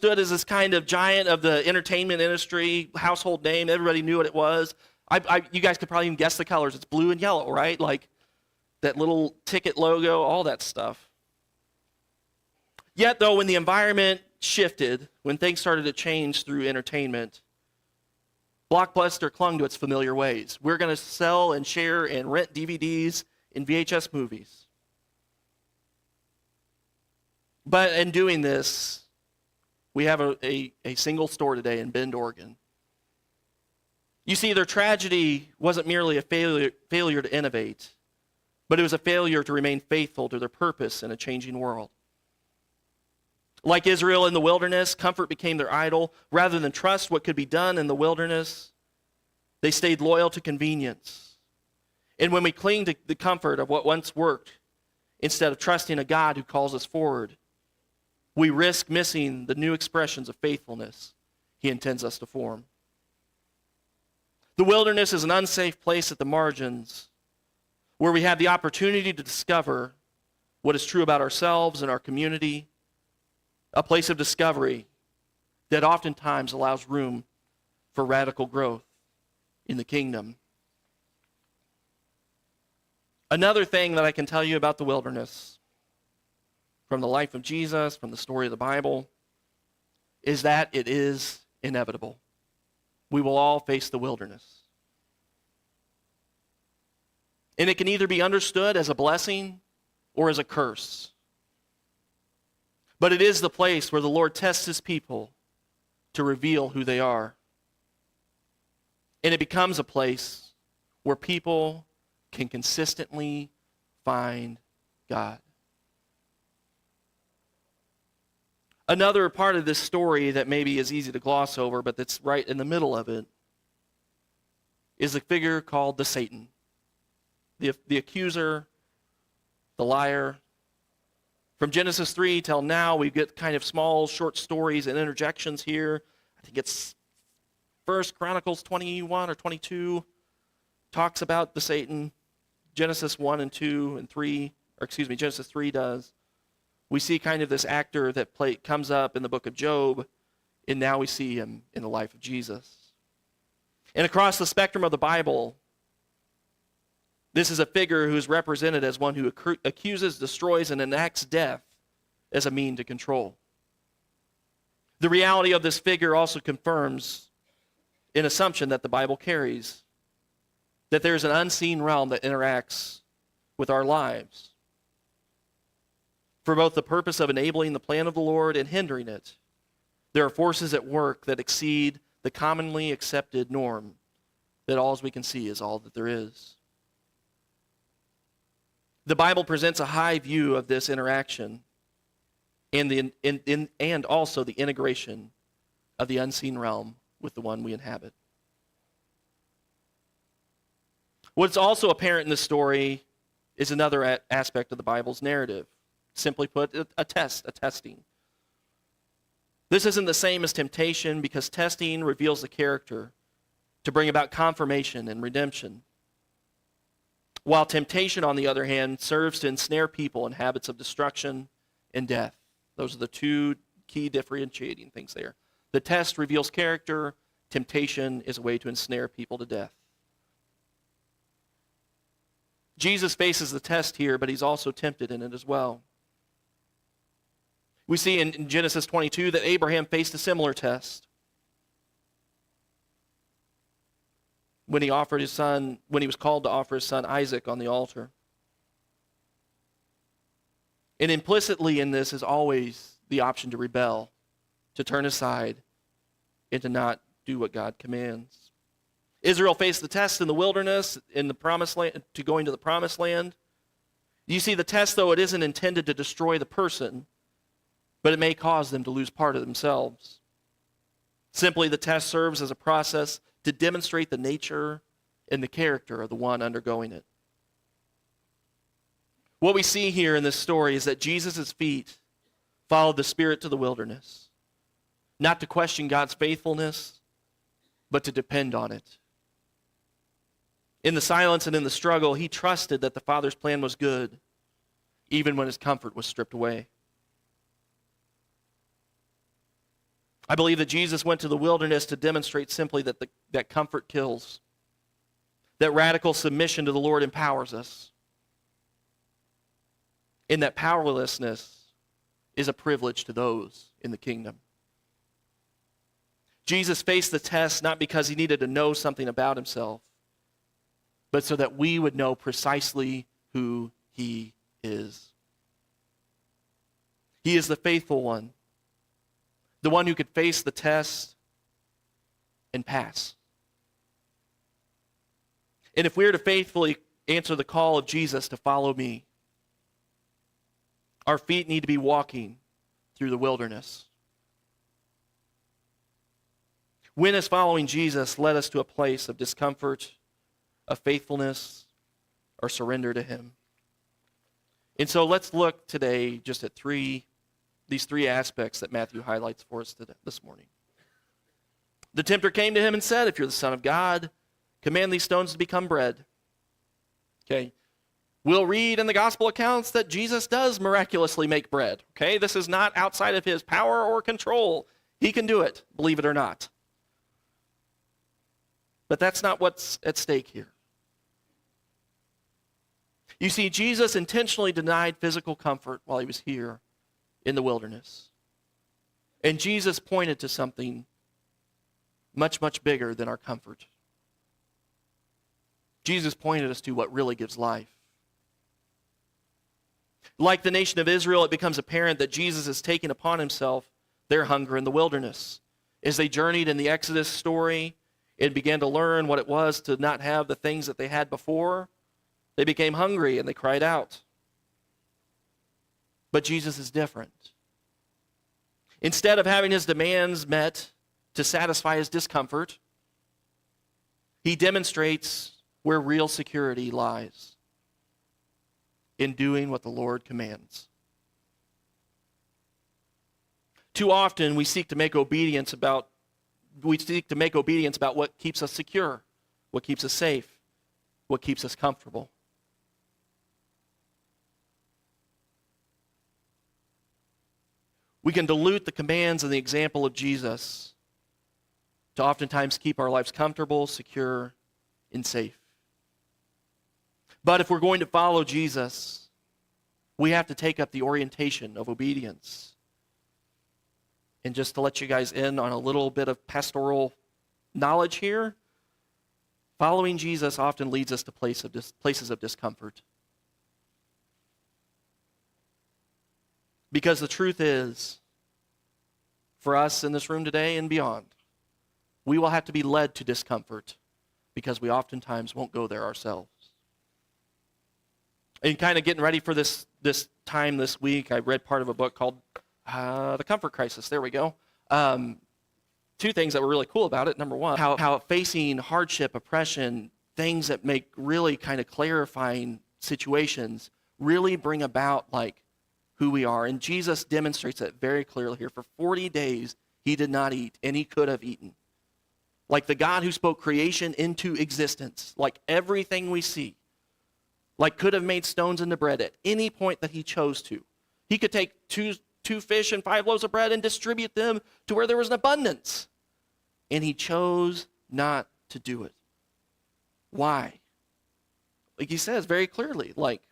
as this kind of giant of the entertainment industry, household name. Everybody knew what it was. You guys could probably even guess the colors. It's blue and yellow, right? Like that little ticket logo, all that stuff. Yet, though, when the environment shifted, when things started to change through entertainment, Blockbuster clung to its familiar ways. We're going to sell and share and rent DVDs and VHS movies. But in doing this, we have a single store today in Bend, Oregon. You see, their tragedy wasn't merely a failure to innovate, but it was a failure to remain faithful to their purpose in a changing world. Like Israel in the wilderness, comfort became their idol. Rather than trust what could be done in the wilderness, they stayed loyal to convenience. And when we cling to the comfort of what once worked, instead of trusting a God who calls us forward, we risk missing the new expressions of faithfulness he intends us to form. The wilderness is an unsafe place at the margins where we have the opportunity to discover what is true about ourselves and our community, a place of discovery that oftentimes allows room for radical growth in the kingdom. Another thing that I can tell you about the wilderness, from the life of Jesus, from the story of the Bible, is that it is inevitable. We will all face the wilderness. And it can either be understood as a blessing or as a curse. But it is the place where the Lord tests his people to reveal who they are. And it becomes a place where people can consistently find God. Another part of this story that maybe is easy to gloss over, but that's right in the middle of it, is a figure called the Satan. The accuser, the liar. From Genesis 3 till now, we get kind of small, short stories and interjections here. I think it's 1 Chronicles 21 or 22 talks about the Satan. Genesis 1 and 2 and 3, or excuse me, Genesis 3 does. We see kind of this actor that comes up in the book of Job, and now we see him in the life of Jesus. And across the spectrum of the Bible, this is a figure who is represented as one who accuses, destroys, and enacts death as a mean to control. The reality of this figure also confirms an assumption that the Bible carries, that there's an unseen realm that interacts with our lives for both the purpose of enabling the plan of the Lord and hindering it. There are forces at work that exceed the commonly accepted norm, that all we can see is all that there is. The Bible presents a high view of this interaction and also the integration of the unseen realm with the one we inhabit. What's also apparent in this story is another aspect of the Bible's narrative. Simply put, a testing. This isn't the same as temptation because testing reveals the character to bring about confirmation and redemption. While temptation, on the other hand, serves to ensnare people in habits of destruction and death. Those are the two key differentiating things there. The test reveals character. Temptation is a way to ensnare people to death. Jesus faces the test here, but he's also tempted in it as well. We see in Genesis 22 that Abraham faced a similar test when he was called to offer his son Isaac on the altar. And implicitly in this is always the option to rebel, to turn aside, and to not do what God commands. Israel faced the test in the wilderness, in the promised land, to going to the promised land. You see, the test, though, it isn't intended to destroy the person, but it may cause them to lose part of themselves. Simply, the test serves as a process to demonstrate the nature and the character of the one undergoing it. What we see here in this story is that Jesus' feet followed the Spirit to the wilderness, not to question God's faithfulness, but to depend on it. In the silence and in the struggle, he trusted that the Father's plan was good, even when his comfort was stripped away. I believe that Jesus went to the wilderness to demonstrate simply that comfort kills, that radical submission to the Lord empowers us, and that powerlessness is a privilege to those in the kingdom. Jesus faced the test not because he needed to know something about himself, but so that we would know precisely who he is. He is the faithful one, the one who could face the test and pass. And if we are to faithfully answer the call of Jesus to follow me, our feet need to be walking through the wilderness. When is following Jesus led us to a place of discomfort, of faithfulness, or surrender to him? And so let's look today just at these three aspects that Matthew highlights for us this morning. The tempter came to him and said, if you're the Son of God, command these stones to become bread. Okay. We'll read in the gospel accounts that Jesus does miraculously make bread. Okay. This is not outside of his power or control. He can do it, believe it or not. But that's not what's at stake here. You see, Jesus intentionally denied physical comfort while he was here in the wilderness. And Jesus pointed to something much, much bigger than our comfort. Jesus pointed us to what really gives life. Like the nation of Israel, it becomes apparent that Jesus is taking upon himself their hunger in the wilderness. As they journeyed in the Exodus story and began to learn what it was to not have the things that they had before, they became hungry and they cried out. But Jesus is different. Instead of having his demands met to satisfy his discomfort, he demonstrates where real security lies: in doing what the Lord commands. Too often we seek to make obedience about what keeps us secure, what keeps us safe, what keeps us comfortable. We can dilute the commands and the example of Jesus to oftentimes keep our lives comfortable, secure, and safe. But if we're going to follow Jesus, we have to take up the orientation of obedience. And just to let you guys in on a little bit of pastoral knowledge here, following Jesus often leads us to places of discomfort. Because the truth is, for us in this room today and beyond, we will have to be led to discomfort because we oftentimes won't go there ourselves. And kind of getting ready for this time this week, I read part of a book called The Comfort Crisis. There we go. Two things that were really cool about it. Number one, how facing hardship, oppression, things that make really kind of clarifying situations really bring about like who we are. And Jesus demonstrates that very clearly here. For 40 days, he did not eat, and he could have eaten. Like the God who spoke creation into existence, like everything we see, like could have made stones into bread at any point that he chose to. He could take two fish and 5 loaves of bread and distribute them to where there was an abundance. And he chose not to do it. Why? Like he says very clearly, like,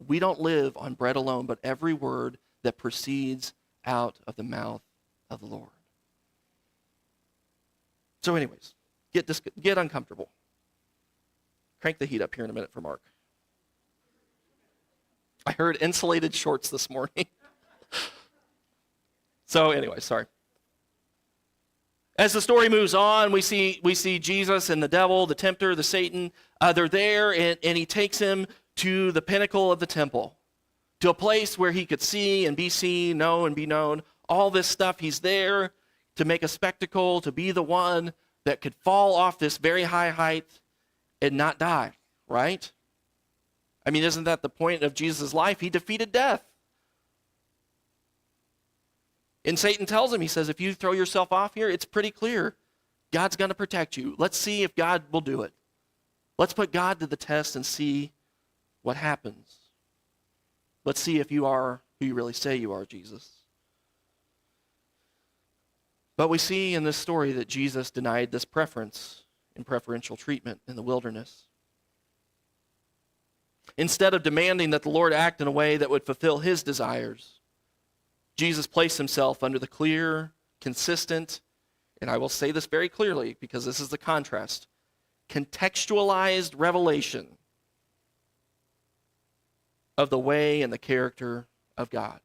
we don't live on bread alone, but every word that proceeds out of the mouth of the Lord. So anyways, get uncomfortable. Crank the heat up here in a minute for Mark. I heard insulated shorts this morning. So anyway, sorry. As the story moves on, we see Jesus and the devil, the tempter, the Satan. They're there, and he takes him to the pinnacle of the temple, to a place where he could see and be seen, know and be known. All this stuff, he's there to make a spectacle, to be the one that could fall off this very high height and not die, right? I mean, isn't that the point of Jesus' life? He defeated death. And Satan tells him, he says, if you throw yourself off here, it's pretty clear. God's going to protect you. Let's see if God will do it. Let's put God to the test and see what happens. Let's see if you are who you really say you are, Jesus. But we see in this story that Jesus denied this preference and preferential treatment in the wilderness. Instead of demanding that the Lord act in a way that would fulfill his desires, Jesus placed himself under the clear, consistent, and I will say this very clearly because this is the contrast, contextualized revelation of the way and the character of God.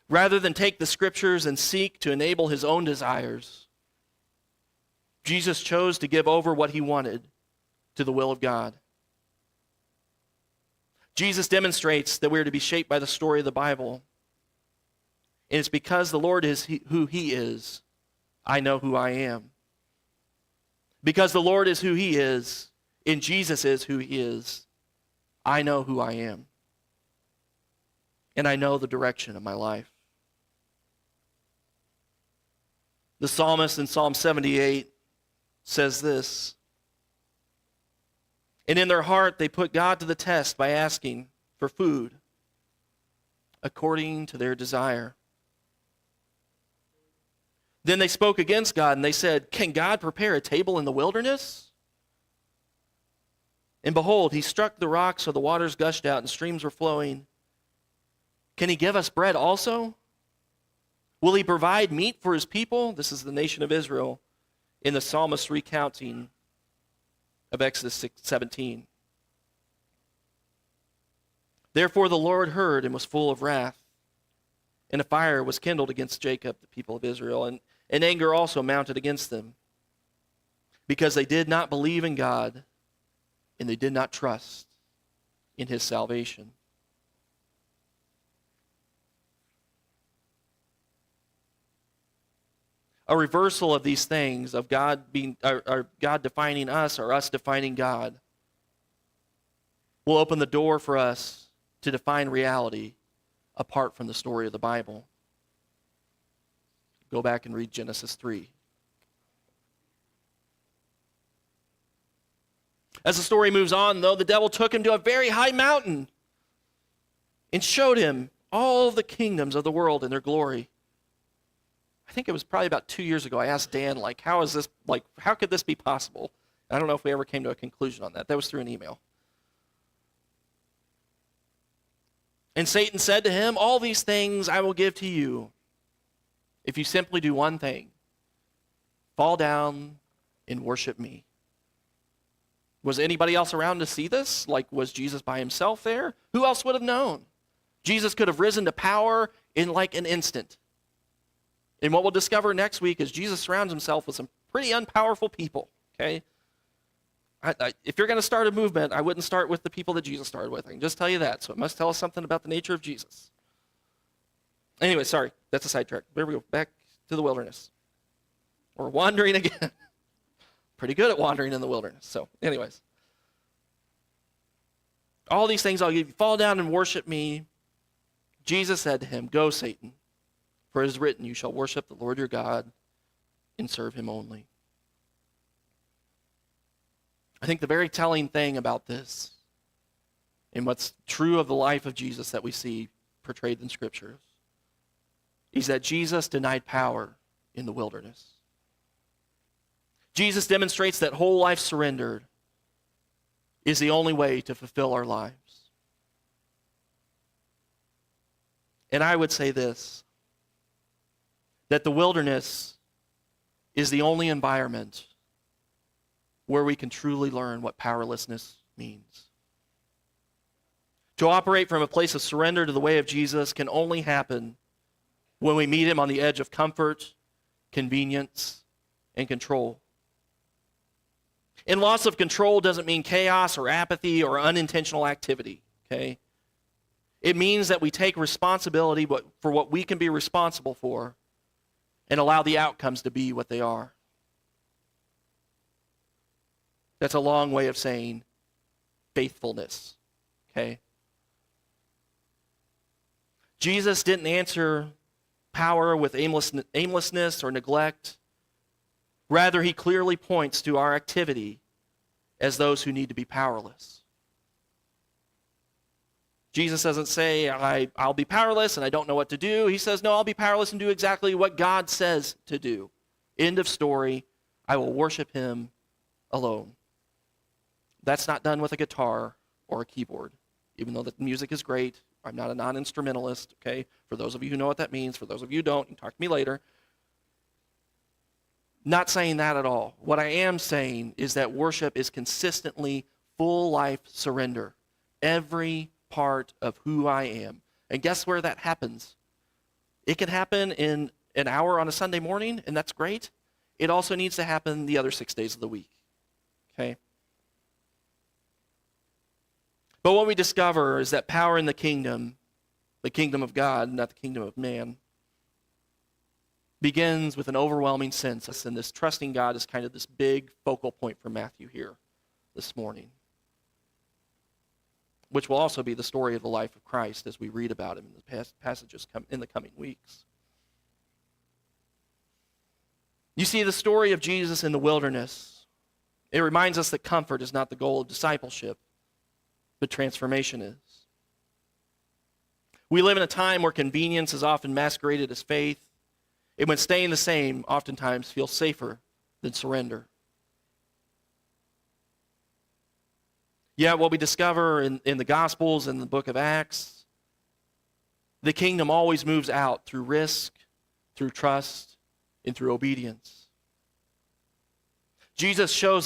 Rather than take the scriptures and seek to enable his own desires, Jesus chose to give over what he wanted to the will of God. Jesus demonstrates that we're to be shaped by the story of the Bible. And it's because the Lord is who he is, I know who I am. Because the Lord is who he is, and Jesus is who he is, I know who I am. And I know the direction of my life. The psalmist in Psalm 78 says this, and in their heart they put God to the test by asking for food according to their desire. Then they spoke against God and they said, can God prepare a table in the wilderness? And behold, he struck the rocks so the waters gushed out and streams were flowing. Can he give us bread also? Will he provide meat for his people? This is the nation of Israel in the psalmist's recounting of Exodus 17. Therefore the Lord heard and was full of wrath, and a fire was kindled against Jacob, the people of Israel, and anger also mounted against them, because they did not believe in God, and they did not trust in his salvation. A reversal of these things, of God defining us or us defining God, will open the door for us to define reality apart from the story of the Bible. Go back and read Genesis 3. As the story moves on, though, the devil took him to a very high mountain and showed him all the kingdoms of the world and their glory. I think it was probably about 2 years ago. I asked Dan, how could this be possible? I don't know if we ever came to a conclusion on that. That was through an email. And Satan said to him, all these things I will give to you if you simply do one thing. Fall down and worship me. Was anybody else around to see this? Was Jesus by himself there? Who else would have known? Jesus could have risen to power in an instant. And what we'll discover next week is Jesus surrounds himself with some pretty unpowerful people, okay? If you're going to start a movement, I wouldn't start with the people that Jesus started with. I can just tell you that. So it must tell us something about the nature of Jesus. Anyway, sorry, that's a sidetrack. There we go, back to the wilderness. We're wandering again. Pretty good at wandering in the wilderness. So anyways. All these things I'll give you. Fall down and worship me. Jesus said to him, go, Satan. For it is written, you shall worship the Lord your God and serve him only. I think the very telling thing about this and what's true of the life of Jesus that we see portrayed in scriptures is that Jesus denied power in the wilderness. Jesus demonstrates that whole life surrendered is the only way to fulfill our lives. And I would say this, that the wilderness is the only environment where we can truly learn what powerlessness means. To operate from a place of surrender to the way of Jesus can only happen when we meet him on the edge of comfort, convenience, and control. And loss of control doesn't mean chaos or apathy or unintentional activity, okay? It means that we take responsibility for what we can be responsible for and allow the outcomes to be what they are. That's a long way of saying faithfulness, okay? Jesus didn't answer power with aimlessness or neglect. Rather, he clearly points to our activity as those who need to be powerless. Jesus doesn't say, I'll be powerless and I don't know what to do. He says, no, I'll be powerless and do exactly what God says to do. End of story. I will worship him alone. That's not done with a guitar or a keyboard, even though the music is great. I'm not a non-instrumentalist, okay? For those of you who know what that means, for those of you who don't, you can talk to me later. Not saying that at all. What I am saying is that worship is consistently full life surrender. Every part of who I am. And guess where that happens? It can happen in an hour on a Sunday morning, and that's great. It also needs to happen the other 6 days of the week. Okay? But what we discover is that power in the kingdom of God, not the kingdom of man, begins with an overwhelming sense. And this trusting God is kind of this big focal point for Matthew here this morning, which will also be the story of the life of Christ as we read about him in the passages in the coming weeks. You see, the story of Jesus in the wilderness, it reminds us that comfort is not the goal of discipleship, but transformation is. We live in a time where convenience is often masqueraded as faith, and when staying the same oftentimes feels safer than surrender. Yet what we discover in the Gospels and the book of Acts, the kingdom always moves out through risk, through trust, and through obedience. Jesus shows us